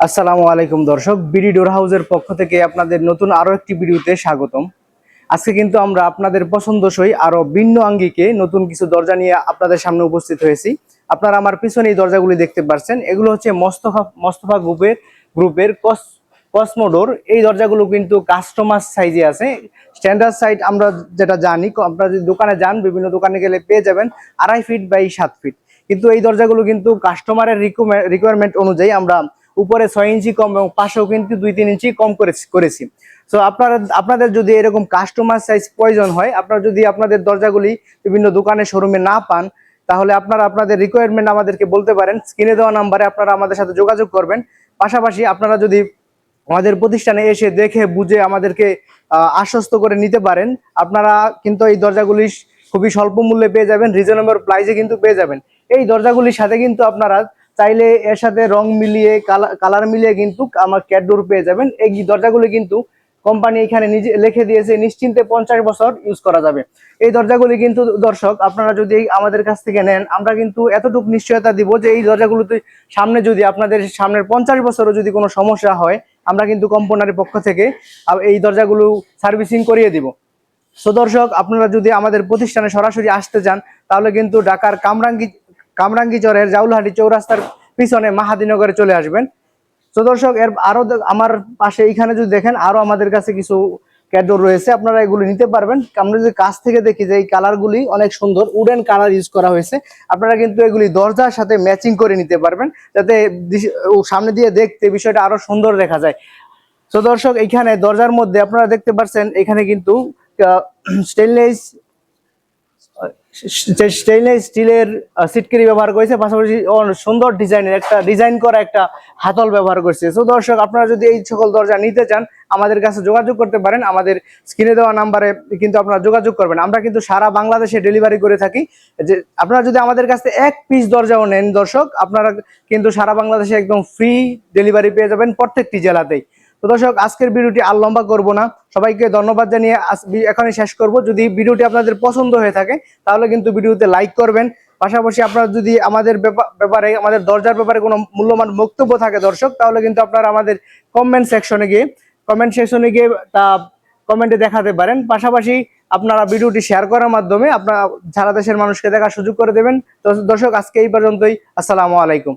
আসসালামু আলাইকুম দর্শক, বিডি ডোর হাউসের পক্ষ থেকে আপনাদের নতুন আরো একটি ভিডিওতে স্বাগতম। আজকে কিন্তু আমরা আপনাদের পছন্দসই আরো ভিন্ন আঙ্গিকে নতুন কিছু দরজা নিয়ে আপনাদের সামনে উপস্থিত হয়েছি। আপনারা আমার পিছনে এই দরজাগুলি দেখতে পাচ্ছেন, এগুলো হচ্ছে মোস্তফা গ্রুপের কসমোডোর। এই দরজাগুলো কিন্তু কাস্টমার সাইজে আছে। স্ট্যান্ডার্ড সাইজ আমরা যেটা জানি, আপনারা যদি দোকানে যান, বিভিন্ন দোকানে গেলে পেয়ে যাবেন 2.5 ফিট বাই 7 ফিট। কিন্তু এই দরজাগুলো কিন্তু কাস্টমারের রিকোয়ারমেন্ট অনুযায়ী আমরা উপরে 6 ইঞ্চি কম এবং পাশেও কিন্তু 2-3 ইঞ্চি কম করেছি। তো আপনাদের যদি এরকম কাস্টমার সাইজ প্রয়োজন হয়, আপনারা যদি আপনাদের দরজাগুলি বিভিন্ন দোকানে শোরুমে না পান, তাহলে আপনারা আপনাদের রিকোয়ারমেন্ট আমাদেরকে বলতে পারেন। স্ক্রিনে দেওয়া নাম্বারে আপনারা আমাদের সাথে যোগাযোগ করবেন। পাশাপাশি আপনারা যদি আমাদের প্রতিষ্ঠানে এসে দেখে বুঝে আমাদেরকে আশ্বস্ত করে নিতে পারেন, আপনারা কিন্তু এই দরজাগুলি খুবই স্বল্প মূল্যে পেয়ে যাবেন, রিজনেবল প্রাইসে কিন্তু পেয়ে যাবেন। এই দরজাগুলির সাথে কিন্তু আপনারা চাইলে এর সাথে রং মিলিয়ে কালার মিলিয়ে কিন্তু আমার ক্যাট ডোর পেয়ে যাবেন। এই দরজাগুলি কিন্তু কোম্পানি এখানে নিজে লিখে দিয়েছে, নিশ্চিন্তে 50 বছর ইউজ করা যাবে। এই দরজাগুলি কিন্তু দর্শক, আপনারা যদি আমাদের কাছ থেকে নেন, আমরা কিন্তু এতটুকু নিশ্চয়তা দিব যে এই দরজাগুলোতে সামনে যদি আপনাদের সামনের 50 বছরও যদি কোনো সমস্যা হয়, আমরা কিন্তু কোম্পানির পক্ষ থেকে এই দরজাগুলো সার্ভিসিং করিয়ে দিব। সো দর্শক, আপনারা যদি আমাদের প্রতিষ্ঠানে সরাসরি আসতে চান, তাহলে কিন্তু ঢাকার কামরাঙ্গীচরের জাউলহাটি চৌরাস্তার পিছনে মাহাদিনগরে চলে আসবেন। তো দর্শক, এর আরো আমার পাশে এখানে যদি দেখেন, আরো আমাদের কাছে কিছু ক্যাডোর রয়েছে, আপনারা এগুলো নিতে পারবেন। আমরা যদি কাছ থেকে দেখি যে এই কালারগুলি অনেক সুন্দর, উডেন কালার ইউজ করা হয়েছে। আপনারা কিন্তু এগুলি দরজার সাথে ম্যাচিং করে নিতে পারবেন, যাতে সামনে দিয়ে দেখতে বিষয়টা আরো সুন্দর দেখা যায়। তো দর্শক, এখানে দরজার মধ্যে আপনারা দেখতে পাচ্ছেন, এখানে কিন্তু স্টেনলেস স্টিলের সিটকারি ব্যবহার করেছে, পাশাপাশি সুন্দর ডিজাইন করা একটা হাতল ব্যবহার করছে। তো দর্শক, আপনারা যদি এই সকল দরজা নিতে চান, আমাদের কাছে যোগাযোগ করতে পারেন। আমাদের স্ক্রিনে দেওয়া নাম্বারে কিন্তু আপনারা যোগাযোগ করবেন। আমরা কিন্তু সারা বাংলাদেশে ডেলিভারি করে থাকি। যে আপনারা যদি আমাদের কাছে এক পিস দরজাও নেন দর্শক, আপনারা কিন্তু সারা বাংলাদেশে একদম ফ্রি ডেলিভারি পেয়ে যাবেন প্রত্যেকটি জেলাতেই। তো দর্শক, আজকের ভিডিওটি আর লম্বা করব না, সবাইকে ধন্যবাদ জানিয়ে এখনই শেষ করব। যদি ভিডিওটি আপনাদের পছন্দ হয়ে থাকে, তাহলে কিন্তু ভিডিওতে লাইক করবেন। পাশাপাশি আপনারা যদি আমাদের ব্যাপারে, আমাদের দরজার ব্যাপারে কোনো মূল্যবান বক্তব্য থাকে দর্শক, তাহলে কিন্তু আপনারা আমাদের কমেন্ট সেকশনে গিয়ে তা কমেন্টে দেখাতে পারেন। পাশাপাশি আপনারা ভিডিওটি শেয়ার করার মাধ্যমে আপনারা সারা দেশের মানুষকে দেখার সুযোগ করে দেবেন। তো দর্শক, আজকে এই পর্যন্তই। আসসালামু আলাইকুম।